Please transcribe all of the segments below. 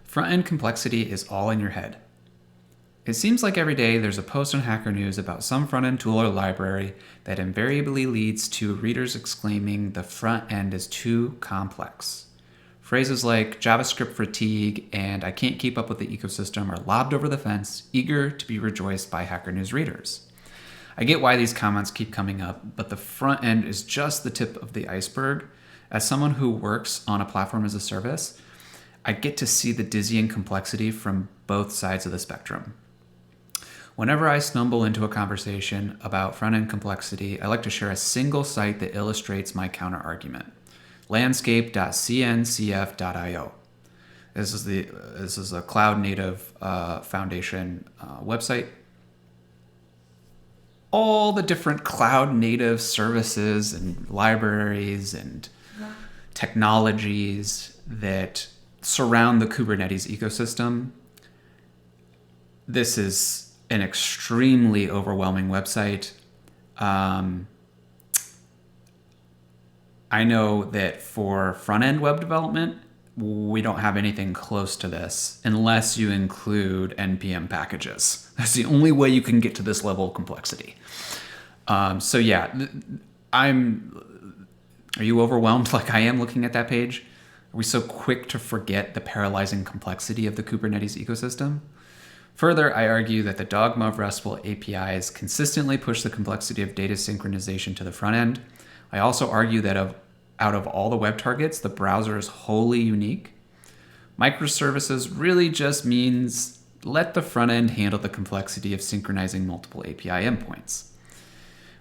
Front-end complexity is all in your head. It seems like every day there's a post on Hacker News about some front-end tool or library that invariably leads to readers exclaiming the front end is too complex. Phrases like JavaScript fatigue and I can't keep up with the ecosystem are lobbed over the fence, eager to be rejoiced by Hacker News readers. I get why these comments keep coming up, but the front end is just the tip of the iceberg. As someone who works on a platform as a service, I get to see the dizzying complexity from both sides of the spectrum. Whenever I stumble into a conversation about front-end complexity, I like to share a single site that illustrates my counter-argument: landscape.cncf.io. This is a Cloud Native Foundation website. All the different cloud native services and libraries and technologies that surround the Kubernetes ecosystem. This is an extremely overwhelming website. I know that for front-end web development, we don't have anything close to this unless you include NPM packages. That's the only way you can get to this level of complexity. Are you overwhelmed like I am looking at that page? Are we so quick to forget the paralyzing complexity of the Kubernetes ecosystem? Further, I argue that the dogma of RESTful APIs consistently push the complexity of data synchronization to the front end. I also argue that out of all the web targets, the browser is wholly unique. Microservices really just means let the front end handle the complexity of synchronizing multiple API endpoints.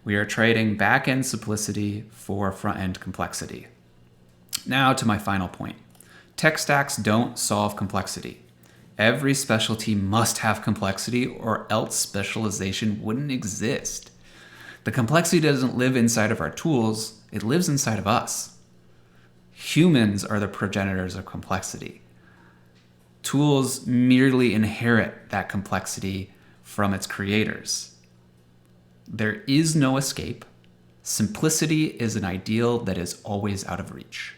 We are trading back-end simplicity for front-end complexity. Now to my final point. Tech stacks don't solve complexity. Every specialty must have complexity or else specialization wouldn't exist. The complexity doesn't live inside of our tools, it lives inside of us. Humans are the progenitors of complexity. Tools merely inherit that complexity from its creators. There is no escape. Simplicity is an ideal that is always out of reach.